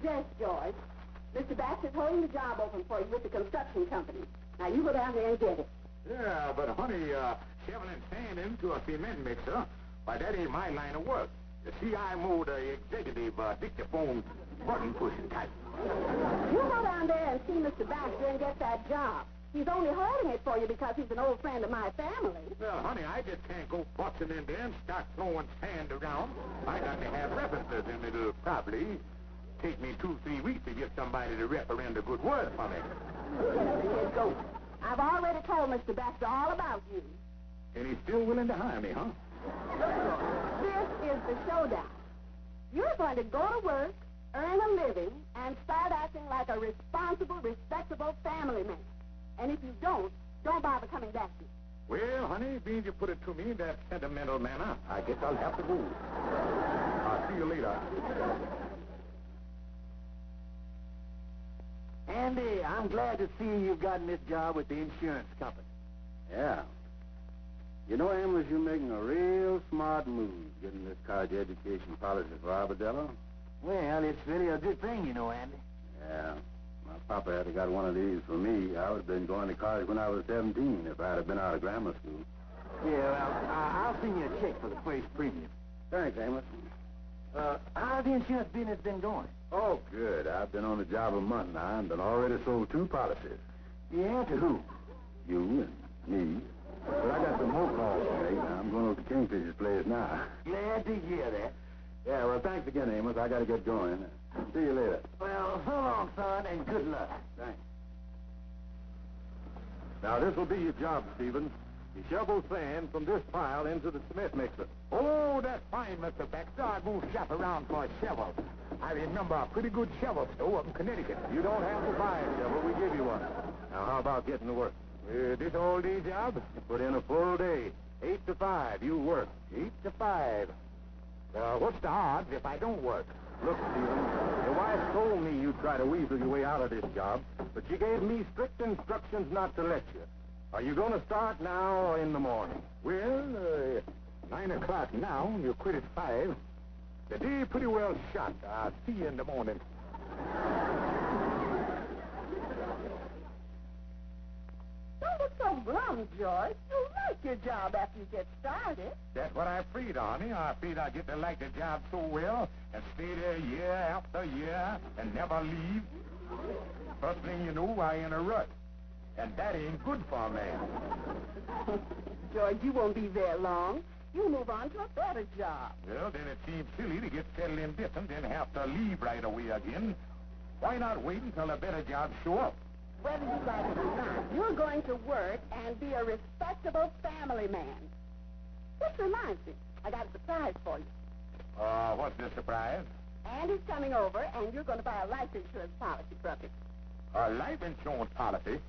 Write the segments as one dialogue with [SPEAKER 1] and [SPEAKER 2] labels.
[SPEAKER 1] dressed, George. Mr. Baxter's holding the job open for you with the construction company. Now, you go down there and get it.
[SPEAKER 2] Yeah, but honey, shoveling sand into a cement mixer, why, that ain't my line of work. You see, I'm more the executive dictaphone button pushing type.
[SPEAKER 1] You go down there and see Mr. Baxter and get that job. He's only holding it for you because he's an old friend of my family.
[SPEAKER 2] Well, honey, I just can't go busting in there and start throwing sand around. I got to have references, and it'll probably take me 2-3 weeks to get somebody to referend a good word for me.
[SPEAKER 1] Get up here, go. I've already told Mr. Baxter all about you.
[SPEAKER 2] And he's still willing to hire me, huh?
[SPEAKER 1] This is the showdown. You're going to go to work, earn a living, and start acting like a responsible, respectable family man. And if you don't bother coming back to me.
[SPEAKER 2] Well, honey, being you put it to me in that sentimental manner, I guess I'll have to go. I'll see you later.
[SPEAKER 3] Andy, I'm glad to see you've gotten this job with the insurance company.
[SPEAKER 4] Yeah. You know, Amos, you're making a real smart move getting this college education policy for Arbadello.
[SPEAKER 3] Well, it's really a good thing, you know, Andy.
[SPEAKER 4] Yeah. My papa had got one of these for me. I would have been going to college when I was 17 if I'd have been out of grammar school.
[SPEAKER 3] Yeah, well, I'll send you a check for the first premium.
[SPEAKER 4] Thanks, Amos.
[SPEAKER 3] How's the insurance business been going?
[SPEAKER 4] Oh, good. I've been on the job a month now and already sold 2 policies.
[SPEAKER 3] Yeah, to who?
[SPEAKER 4] You and me. But I got some more calls to make. I'm going over to Kingfish's place now.
[SPEAKER 3] Glad to hear that.
[SPEAKER 4] Yeah, well, thanks again, Amos. I got to get going. See you later.
[SPEAKER 3] Well, so long, son, and good luck.
[SPEAKER 4] Thanks.
[SPEAKER 2] Now, this will be your job, Stevens. You shovel sand from this pile into the cement mixer. Oh, that's fine, Mr. Baxter. I go shop around for a shovel. I remember a pretty good shovel store up in Connecticut. You don't have to buy a shovel. We give you one. Now, how about getting to work? This all-day job? Put in a full day. 8 to 5, you work. 8 to 5. What's the odds if I don't work?
[SPEAKER 4] Look, Stevens, your wife told me you'd try to weasel your way out of this job, but she gave me strict instructions not to let you. Are you going to start now or in the morning?
[SPEAKER 2] Well, 9 o'clock now. You quit at 5. The day pretty well shot. I'll see you in the morning.
[SPEAKER 1] Don't look so glum, George. You'll like your job after you get started.
[SPEAKER 2] That's what I'm afraid, honey. I'm afraid I get to like the job so well and stay there year after year and never leave. First thing you know, I in a rut. And that ain't good for a man.
[SPEAKER 1] George, you won't be there long. You'll move on to a better job.
[SPEAKER 2] Well, then it seems silly to get settled in this and then have to leave right away again. Why not wait until a better job show up?
[SPEAKER 1] Whether you like it or not, you're going to work and be a respectable family man. This reminds me, I got a surprise for you.
[SPEAKER 2] What's the surprise?
[SPEAKER 1] Andy's coming over, and you're going to buy a life insurance policy from him.
[SPEAKER 2] A life insurance policy?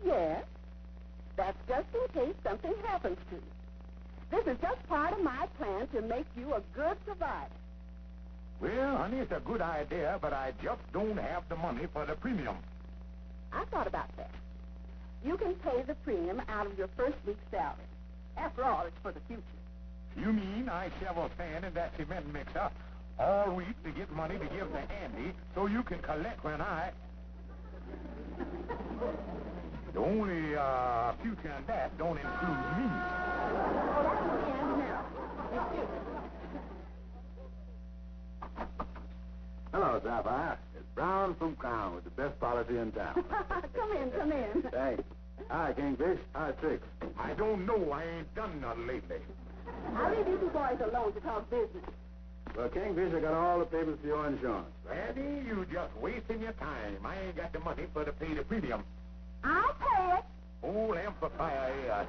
[SPEAKER 1] Yes. That's just in case something happens to you. This is just part of my plan to make you a good provider.
[SPEAKER 2] Well, honey, it's a good idea, but I just don't have the money for the premium.
[SPEAKER 1] I thought about that. You can pay the premium out of your first week's salary. After all, it's for the future.
[SPEAKER 2] You mean I shovel sand in that cement mixer all week to get money to give to Andy so you can collect when I... The only future in that don't include me.
[SPEAKER 1] Oh, that's the end now. Excuse me.
[SPEAKER 4] Hello, Sapphire. It's Brown from Crown with the best policy in town.
[SPEAKER 1] Come in.
[SPEAKER 4] Thanks. Hi, Kingfish. Hi, Tricks.
[SPEAKER 2] I don't know. I ain't done none lately.
[SPEAKER 1] I'll leave you two boys alone to talk business.
[SPEAKER 4] Well, Kingfish, I got all the papers for your insurance.
[SPEAKER 2] Andy, you just wasting your time. I ain't got the money for to pay the premium.
[SPEAKER 1] I'll pay it.
[SPEAKER 2] Old amplifier here.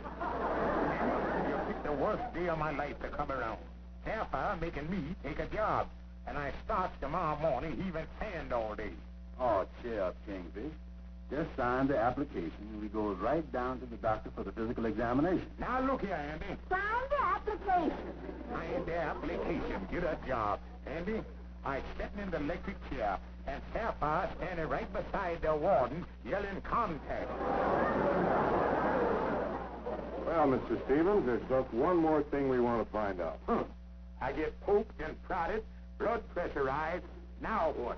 [SPEAKER 2] You picked the worst day of my life to come around. Sapphire making me take a job. And I starts tomorrow morning heaving sand all day.
[SPEAKER 4] Oh, cheer up, Kingfish. Just sign the application, and we goes right down to the doctor for the physical examination.
[SPEAKER 2] Now, look here, Andy.
[SPEAKER 1] Sign the application.
[SPEAKER 2] Sign the application. Get a job. Andy, I sitting in the electric chair, and Sapphire standing right beside the warden, yelling contact.
[SPEAKER 4] Well, Mr. Stevens, there's just one more thing we want to find out.
[SPEAKER 2] I get poked and prodded, blood pressurized, Now what?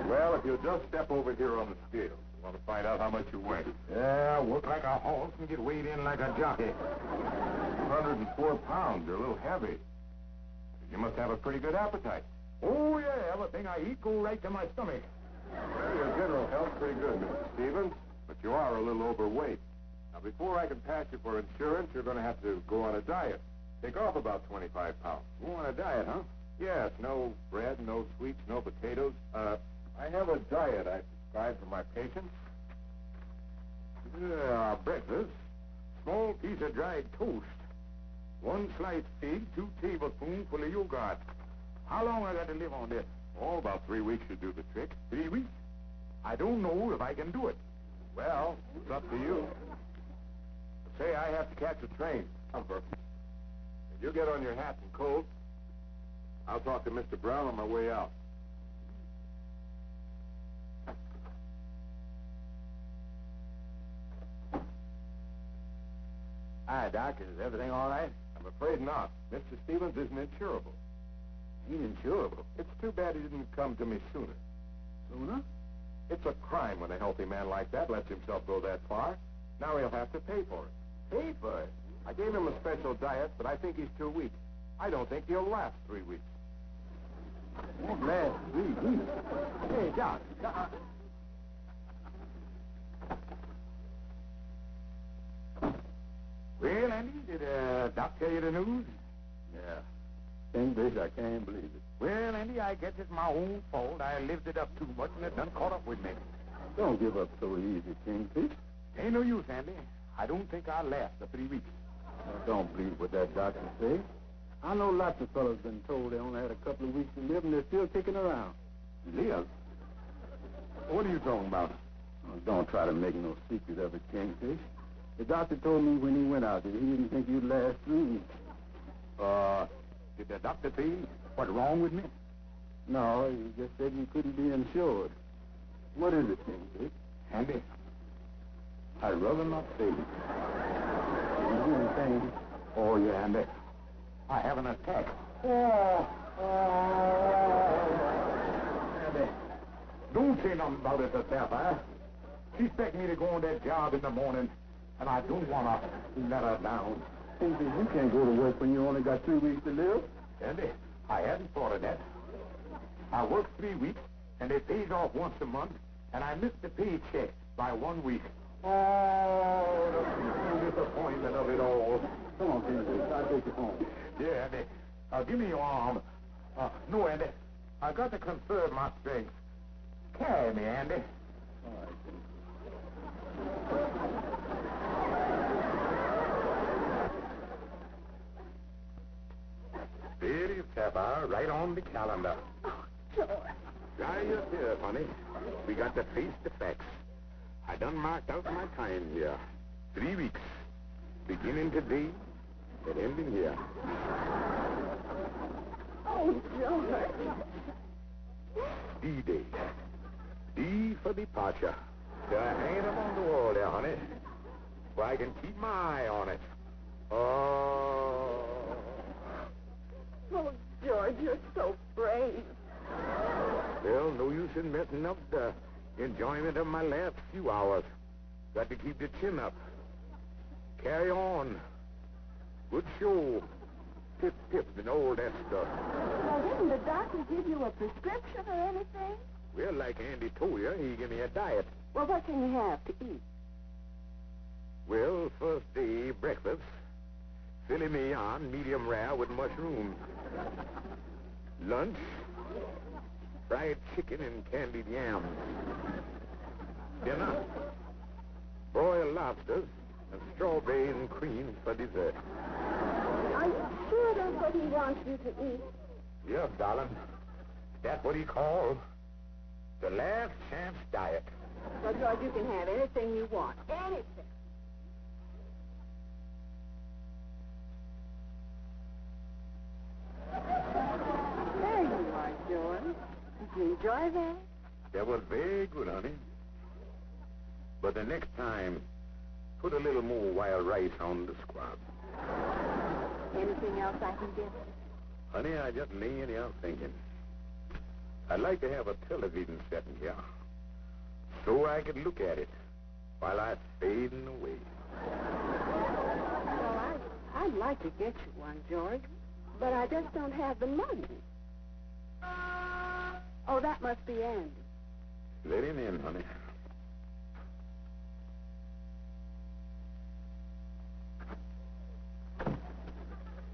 [SPEAKER 4] Well, if you'll just step over here on the scale. I want to find out how much you weigh.
[SPEAKER 2] Yeah, work like a horse and get weighed in like a jockey.
[SPEAKER 4] 104 pounds. You're a little heavy. You must have a pretty good appetite.
[SPEAKER 2] Oh, yeah, everything I eat go right to my stomach.
[SPEAKER 4] Well, your general health's pretty good, Mr. Stevens, but you are a little overweight. Now, before I can pass you for insurance, you're going to have to go on a diet. Take off about 25 pounds.
[SPEAKER 2] Go on a diet, huh?
[SPEAKER 4] Yes, no bread, no sweets, no potatoes. I have a diet I prescribe for my patients.
[SPEAKER 2] Yeah, breakfast. Small piece of dried toast. 1 sliced fig, 2 tablespoons full of yogurt. How long I got to live on this?
[SPEAKER 4] Oh, about 3 weeks should do the trick.
[SPEAKER 2] 3 weeks? I don't know if I can do it.
[SPEAKER 4] Well, it's up to you. Say I have to catch a train. If you get on your hat and coat, I'll talk to Mr. Brown on my way out.
[SPEAKER 2] Hi, Doc. Is everything all right?
[SPEAKER 4] I'm afraid not. Mr. Stevens isn't insurable.
[SPEAKER 2] Ain't insurable.
[SPEAKER 4] It's too bad he didn't come to me sooner.
[SPEAKER 2] Sooner?
[SPEAKER 4] It's a crime when a healthy man like that lets himself go that far. Now he'll have to pay for it.
[SPEAKER 2] Pay for it.
[SPEAKER 4] I gave him a special diet, but I think he's too weak. I don't think he'll last 3 weeks.
[SPEAKER 2] Won't last 3 weeks. Hey, Doc. Well, Andy, did Doc tell you the news?
[SPEAKER 3] Yeah. Kingfish, I can't believe it.
[SPEAKER 2] Well, Andy, I guess it's my own fault. I lived it up too much and it done caught up with me.
[SPEAKER 3] Don't give up so easy, Kingfish.
[SPEAKER 2] Ain't no use, Andy. I don't think I'll last the 3 weeks.
[SPEAKER 3] Now, don't believe what that doctor say. I know lots of fellas been told they only had a couple of weeks to live and they're still kicking around.
[SPEAKER 2] Live? What are you talking about?
[SPEAKER 3] Oh, don't try to make no secret of it, Kingfish. The doctor told me when he went out that he didn't think you'd last 3 weeks.
[SPEAKER 2] Did the doctor say what's wrong with me?
[SPEAKER 3] No, he just said you couldn't be insured. What is it, Kingfish?
[SPEAKER 2] Andy, I'd rather not say.
[SPEAKER 3] Did you do anything?
[SPEAKER 2] Oh, yeah, Andy. I have an attack. Andy, don't say nothing about it to Sapphire. She expects me to go on that job in the morning, and I don't want to let her down.
[SPEAKER 3] Kingfish, you can't go to work when you only got 3 weeks to live.
[SPEAKER 2] Andy, I hadn't thought of that. I work 3 weeks, and it pays off once a month, and I missed the paycheck by 1 week. Oh, the disappointment of it all.
[SPEAKER 3] Come on, Kingfish, I'll take you home.
[SPEAKER 2] Yeah, Andy. Give me your arm. No, Andy. I got to conserve my strength. Carry me, Andy.
[SPEAKER 3] All right,
[SPEAKER 2] There it is, Sapphire, right on the calendar.
[SPEAKER 1] Oh, George.
[SPEAKER 2] Dry yourself, honey. We got to face the facts. I done marked out my time here. 3 weeks. Beginning today and ending here.
[SPEAKER 1] Oh, George.
[SPEAKER 2] D-Day. D for departure. Hang it up on the wall there, honey. Where I can keep my eye on it. Oh.
[SPEAKER 1] Oh, George, you're so brave.
[SPEAKER 2] Well, no use in messing up the enjoyment of my last few hours. Got to keep the chin up. Carry on. Good show. Pip, pip, and all that stuff.
[SPEAKER 1] Well, didn't the doctor give you a prescription or anything?
[SPEAKER 2] Well, like Andy told you, he gave me a diet.
[SPEAKER 1] Well, what can you have to eat?
[SPEAKER 2] Well, first day, breakfast. Filet mignon, medium rare with mushrooms. Lunch, fried chicken and candied yams. Dinner, broiled lobsters and strawberries and cream for dessert.
[SPEAKER 1] Are you sure that's what he wants you to eat?
[SPEAKER 2] Yes, darling. That's what he calls the last chance diet.
[SPEAKER 1] Well, George, you can have anything you want. Anything. There you are, George. Did you enjoy that?
[SPEAKER 2] That was very good, honey. But the next time, put a little more wild rice on the squab.
[SPEAKER 1] Anything else I can get?
[SPEAKER 2] Honey, I just laying here thinking. I'd like to have a television set in here so I could look at it while I fading away.
[SPEAKER 1] Well, I'd like to get you one, George, but I just don't have the money. Oh, that must be Andy.
[SPEAKER 2] Let him in, honey.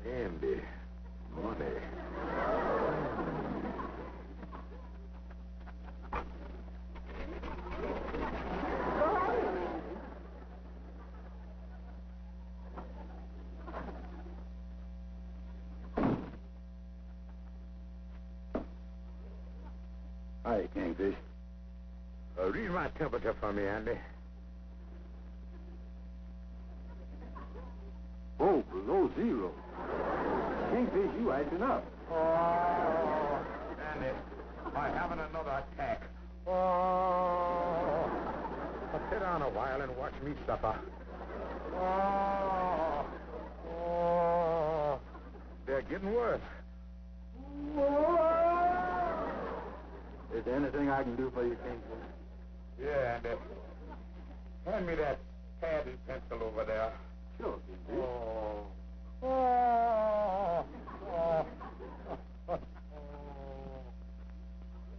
[SPEAKER 2] Andy, money.
[SPEAKER 1] Go right in, Andy.
[SPEAKER 3] Hi, Kingfish.
[SPEAKER 2] Read my temperature for me, Andy.
[SPEAKER 3] Oh, below zero. Kingfish, you acting up.
[SPEAKER 2] Oh, Andy, I'm having another attack. Oh, sit down a while and watch me suffer. Oh, they're getting worse.
[SPEAKER 3] Is there anything I can do for you, Kingfish?
[SPEAKER 2] Yeah, Andy. Hand me that pad and pencil over there.
[SPEAKER 3] Sure, Kingfish.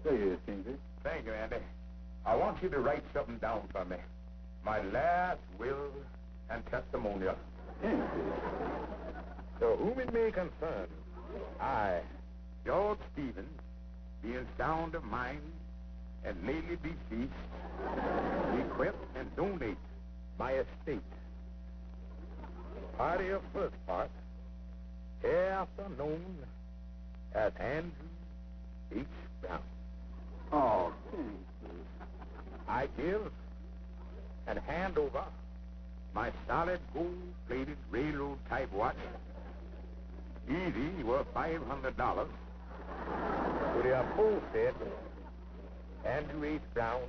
[SPEAKER 3] There he is, Kingfish.
[SPEAKER 2] Thank you, Andy. I want you to write something down for me. My last will and testimonial.
[SPEAKER 3] Kingfish.
[SPEAKER 2] To whom it may concern, I, George Stevens, being sound of mind and lately deceased, bequest and donate my estate. Party of first part, hereafter known as Andrew H. Brown.
[SPEAKER 3] Oh, Kingfish.
[SPEAKER 2] I give and hand over my solid gold-plated railroad type watch, easy worth $500, to the aforesaid Andrew H. Brown,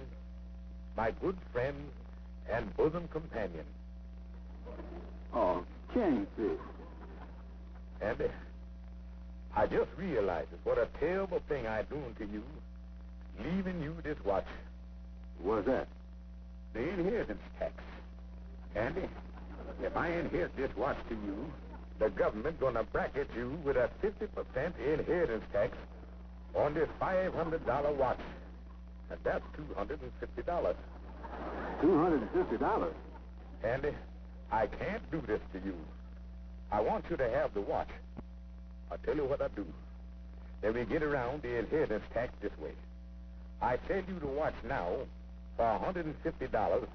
[SPEAKER 2] my good friend and bosom companion.
[SPEAKER 3] Oh, Kingfish.
[SPEAKER 2] Andy, I just realized what a terrible thing I doing to you, leaving you this watch.
[SPEAKER 3] What's that?
[SPEAKER 2] The inheritance tax. Andy, if I inherit this watch to you, the government gonna bracket you with a 50% inheritance tax on this $500 watch. And that's $250.
[SPEAKER 3] $250?
[SPEAKER 2] Andy, I can't do this to you. I want you to have the watch. I'll tell you what I do. Then we get around the inheritance tax this way. I sell you the watch now for $150,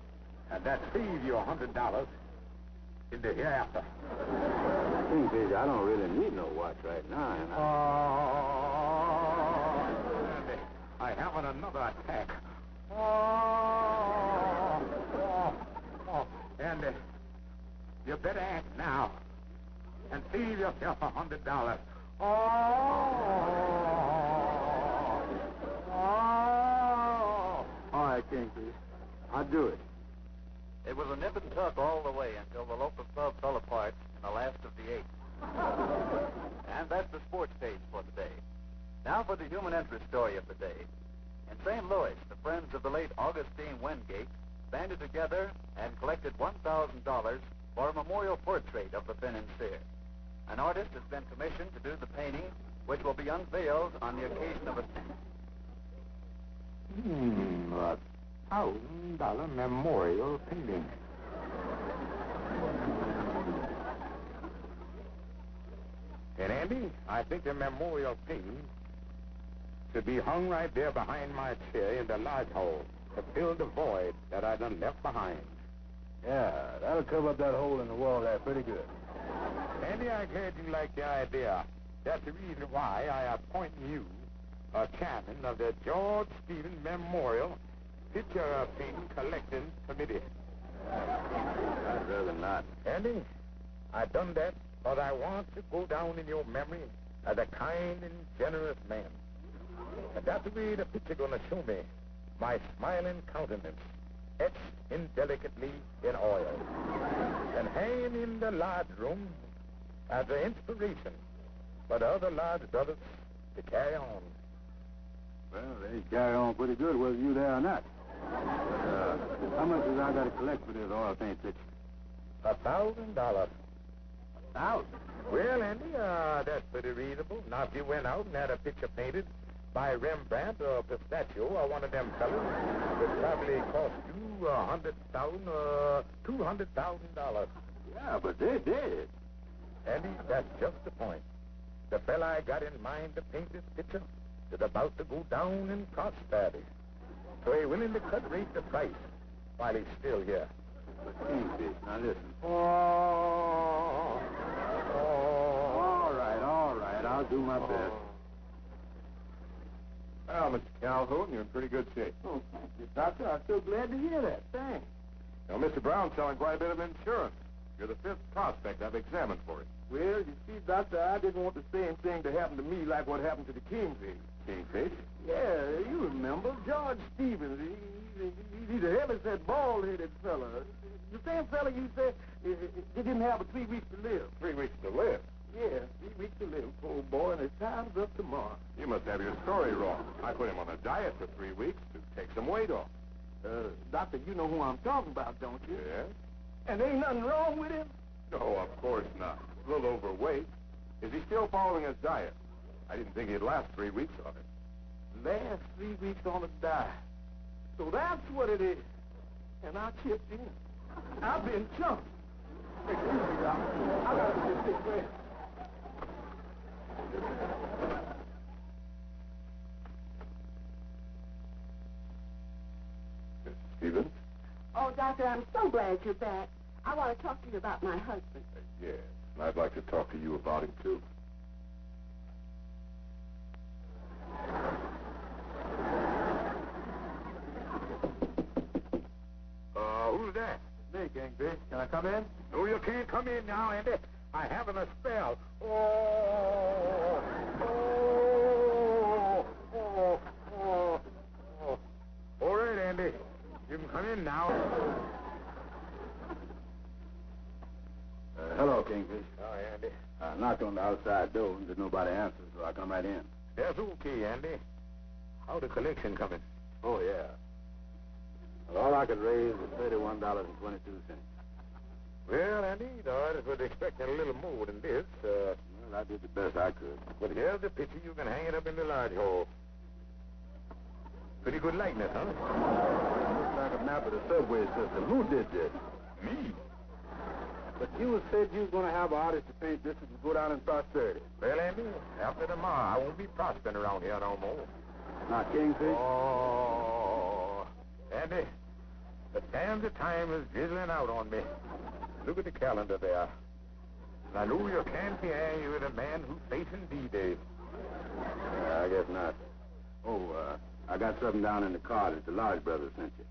[SPEAKER 2] and that saves you $100 in the hereafter.
[SPEAKER 3] Kingfish, I don't really need no watch right now, and
[SPEAKER 2] Andy, I having another attack. Andy, you better act now and save yourself $100.
[SPEAKER 3] All right, Kingfish. I'll do it.
[SPEAKER 5] It was a nip and tuck all the way until the local club fell apart in the last of the 8th. And that's the sports page for the day. Now for the human interest story of the day. In St. Louis, the friends of the late Augustine Wingate banded together and collected $1,000 for a memorial portrait of the financier. An artist has been commissioned to do the painting, which will be unveiled on the occasion of a...
[SPEAKER 2] $1,000 memorial painting. And Andy, I think the memorial painting should be hung right there behind my chair in the lodge hall to fill the void that I done left behind.
[SPEAKER 3] Yeah, that'll cover up that hole in the wall there pretty good.
[SPEAKER 2] Andy, I'm glad you like the idea. That's the reason why I appoint you a chairman of the George Stevens Memorial Picture Painting Collecting Committee.
[SPEAKER 3] I'd rather not.
[SPEAKER 2] Andy, I done that because I want to go down in your memory as a kind and generous man. And that's the way the picture gonna show me, my smiling countenance, etched indelicately in oil, and hanging in the large room as an inspiration for the other large brothers to carry on.
[SPEAKER 3] Well, they carry on pretty good whether you there or not. How much has I got to collect for this oil paint picture?
[SPEAKER 2] $1,000.
[SPEAKER 3] 1,000.
[SPEAKER 2] Well, Andy, that's pretty reasonable. Now, if you went out and had a picture painted by Rembrandt or Pistachio or one of them fellas, it would probably cost you $100,000 or $200,000.
[SPEAKER 3] Yeah, but they did.
[SPEAKER 2] Andy, that's just the point. The fella I got in mind to paint this picture is about to go down in prosperity. So he's willing to cut rate the price while he's still here.
[SPEAKER 3] But Kingfish, now listen.
[SPEAKER 2] Oh.
[SPEAKER 3] All right, I'll do my best.
[SPEAKER 4] Well, Mr. Calhoun, you're in pretty good shape.
[SPEAKER 3] Oh, thank you, Doctor. I'm so glad to hear that. Thanks.
[SPEAKER 4] Now, Mr. Brown's selling quite a bit of insurance. You're the fifth prospect I've examined for it.
[SPEAKER 3] Well, you see, Doctor, I didn't want the same thing to happen to me like what happened to the Kingfish.
[SPEAKER 4] Kingfish?
[SPEAKER 3] Yeah, you remember. George Stevens. He's a heavy-set, bald-headed fella. The same fella you said he didn't have but 3 weeks to live.
[SPEAKER 4] 3 weeks to live.
[SPEAKER 3] Yeah, 3 weeks to live, poor boy, and his time's up tomorrow.
[SPEAKER 4] You must have your story wrong. I put him on a diet for 3 weeks to take some weight off.
[SPEAKER 3] Doctor, you know who I'm talking about, don't you?
[SPEAKER 4] Yes?
[SPEAKER 3] And ain't nothing wrong with him?
[SPEAKER 4] No, of course not. A little overweight. Is he still following his diet? I didn't think he'd last 3 weeks on it.
[SPEAKER 3] Last 3 weeks on a diet. So that's what it is. And I chipped in. I've been chunked. Excuse me, Doctor. I gotta get this way.
[SPEAKER 4] Mr. Stevens?
[SPEAKER 1] Oh, Doctor, I'm so glad you're back. I want to talk to you about my husband.
[SPEAKER 4] Yes, and I'd like to talk to you about him, too.
[SPEAKER 2] Who's that?
[SPEAKER 3] Me, Kingfish. Can I come in?
[SPEAKER 2] No, you can't come in now, Andy. I haven't a spell. Oh. All right, Andy. You can come in now.
[SPEAKER 3] Hello, Kingfish.
[SPEAKER 2] Oh, Andy.
[SPEAKER 3] I knocked on the outside door and there's nobody answers, so I come right in.
[SPEAKER 2] That's okay, Andy. How the collection coming?
[SPEAKER 3] Oh, yeah. Well, all I could raise was $31.22.
[SPEAKER 2] Well, Andy, the artist was expecting a little more than this.
[SPEAKER 3] Well, I did the best I could.
[SPEAKER 2] But here's the picture. You can hang it up in the large hall. Pretty good likeness, huh?
[SPEAKER 3] Looks like a map of the subway system. Who did this?
[SPEAKER 2] Me.
[SPEAKER 3] But you said you was going to have an artist to paint this and go down in prosperity.
[SPEAKER 2] Well, Andy, after tomorrow, I won't be prospering around here no more.
[SPEAKER 3] Not Kingfish?
[SPEAKER 2] Oh, Andy, the sands of time is drizzling out on me. Look at the calendar there. And I know you can't be angry with a man who's facing D-Day.
[SPEAKER 3] Yeah, I guess not. Oh, I got something down in the car that the Lodge brothers sent you.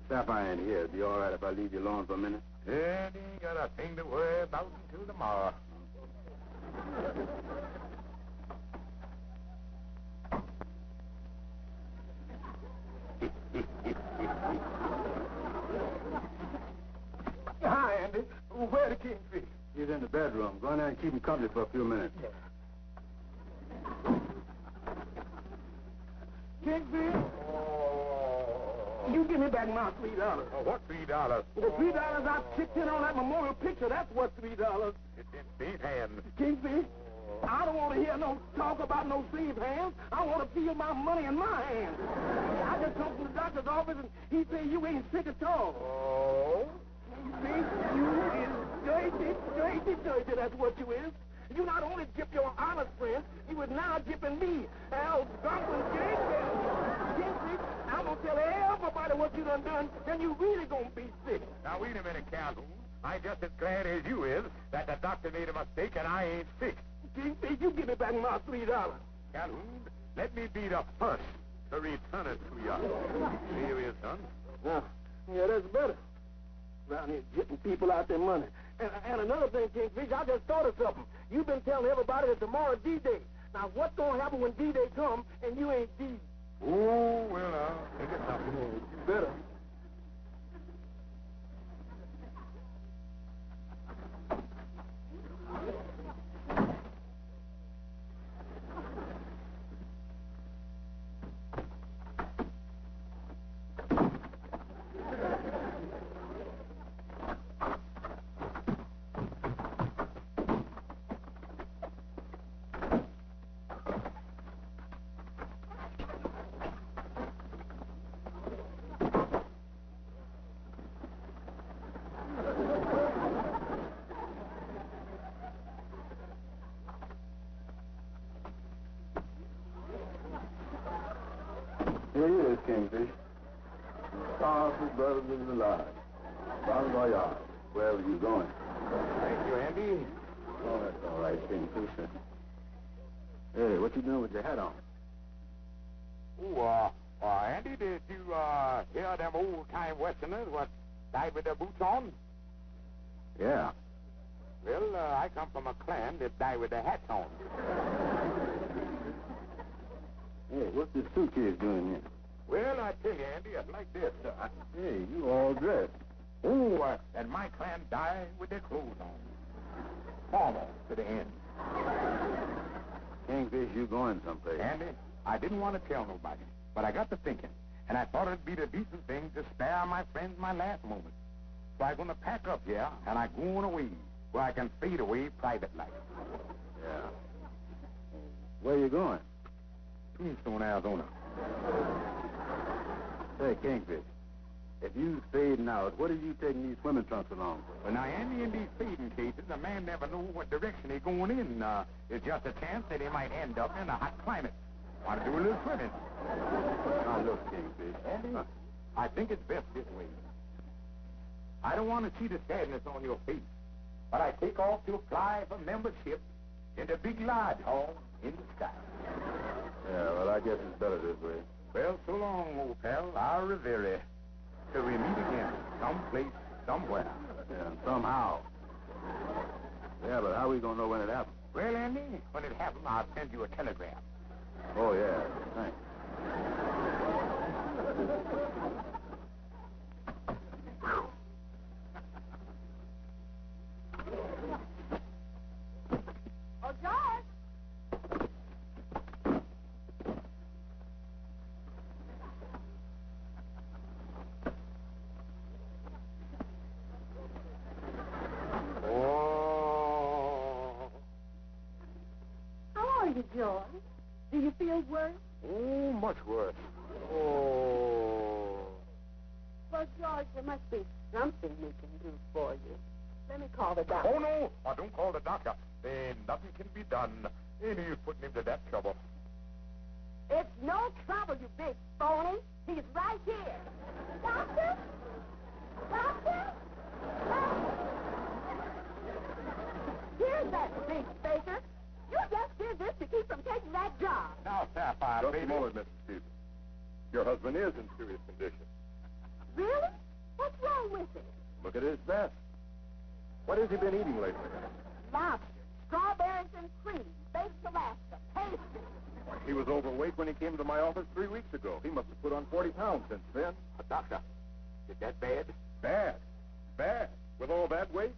[SPEAKER 3] Sapphire ain't here. It'd be all right if I leave you alone for a minute?
[SPEAKER 2] Andy ain't got a thing to worry about until tomorrow.
[SPEAKER 3] Hi, Andy. Where's the Kingfish? He's in the bedroom. Go in there and keep him company for a few minutes. Kingfish? You give me back my $3.
[SPEAKER 2] Oh, what $3?
[SPEAKER 3] The $3 I kicked in on that memorial picture, that's worth $3.
[SPEAKER 2] It's in safe hands.
[SPEAKER 3] Kingfish, I don't want to hear no talk about no safe hands. I want to feel my money in my hands. I just come from the doctor's office and he said you ain't sick at all.
[SPEAKER 2] Oh?
[SPEAKER 3] Kingfish, you is dirty, that's what you is. You not only gypped your honest friend, you is now gypping me. Al Duncan Kingfish, I'm going to tell everybody what you done, and you really going to be sick.
[SPEAKER 2] Now, wait a minute, Calhoun. I'm just as glad as you is that the doctor made a mistake and I ain't sick.
[SPEAKER 3] Kingfish, you give me back my $3.
[SPEAKER 2] Calhoun, let me be the first to return it to you. Here he is, son.
[SPEAKER 3] Yeah, that's better. Around here getting people out their money. And another thing, Kingfish, I just thought of something. You've been telling everybody that tomorrow's D-Day. Now, what's going to happen when D-Day comes and you ain't D?
[SPEAKER 2] Oh, well, I'll think it's something.
[SPEAKER 3] You better.
[SPEAKER 4] brothers in the lodge. Bon voyage, wherever you're going.
[SPEAKER 2] Thank you, Andy.
[SPEAKER 4] Oh, that's all right, Kingfish. Hey, what you doing with your hat on?
[SPEAKER 2] Oh, Andy, did you, hear them old-time Westerners what died with their boots on?
[SPEAKER 4] Yeah.
[SPEAKER 2] Well, I come from a clan that died with their hats on.
[SPEAKER 4] Hey, what's this suitcase doing here?
[SPEAKER 2] Well, I tell you, Andy, it's like this.
[SPEAKER 4] Hey, you all dressed.
[SPEAKER 2] Oh, and my clan died with their clothes on. Almost to the end.
[SPEAKER 4] Kingfish, you going someplace.
[SPEAKER 2] Andy, I didn't want to tell nobody, but I got to thinking, and I thought it'd be the decent thing to spare my friends my last moment. So I'm going to pack up here, and I'm going away, where I can fade away private life.
[SPEAKER 4] Yeah. Where you going?
[SPEAKER 2] Tombstone, Arizona.
[SPEAKER 4] Say, Kingfish, if you fading out, what are you taking these swimming trunks along for?
[SPEAKER 2] Well, now, Andy, in these fading cases, a man never knows what direction he's going in. There's just a chance that he might end up in a hot climate. Want to do a little swimming.
[SPEAKER 4] Now, look, Kingfish.
[SPEAKER 2] Andy, I think it's best this way. I don't want to see the sadness on your face, but I take off to apply for membership in the big lodge hall in the sky.
[SPEAKER 4] Yeah, well, I guess it's better this way.
[SPEAKER 2] Well, so long, old pal. Au revoir. Till we meet again, someplace, somewhere.
[SPEAKER 4] Yeah, somehow. Yeah, but how are we going to know when it happens?
[SPEAKER 2] Well, Andy, when it happens, I'll send you a telegram.
[SPEAKER 4] Oh, yeah. Thanks.
[SPEAKER 1] Oh, George!
[SPEAKER 2] Oh.
[SPEAKER 1] How are you, George? Do you feel worse?
[SPEAKER 2] Oh, much worse. Oh.
[SPEAKER 1] Well, George, there must be something we can do for you. Let me call the doctor.
[SPEAKER 2] Oh, no. Don't call the doctor. Then nothing can be done. Any use putting him to that trouble.
[SPEAKER 1] It's no trouble, you big phony. He's right here. Doctor? Doctor? Here's that big faker. You just did this to keep from taking that job.
[SPEAKER 2] Now, Sapphire,
[SPEAKER 4] Just
[SPEAKER 2] baby.
[SPEAKER 4] a moment, Mr. Stevens. Your husband is in serious condition.
[SPEAKER 1] Really? What's wrong with him?
[SPEAKER 4] Look at his vest. What has he been eating lately?
[SPEAKER 1] Lobster, strawberries and cream, baked Alaska, pastry.
[SPEAKER 4] Why, he was overweight when he came to my office 3 weeks ago. He must have put on 40 pounds since then.
[SPEAKER 2] Doctor, is that bad?
[SPEAKER 4] Bad. Bad. With all that weight?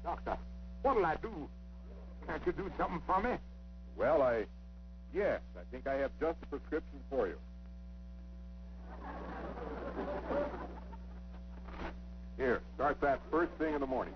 [SPEAKER 2] Doctor, what'll I do? Can't you do something for me?
[SPEAKER 4] Well, yes, I think I have just a prescription for you. Here, start that first thing in the morning.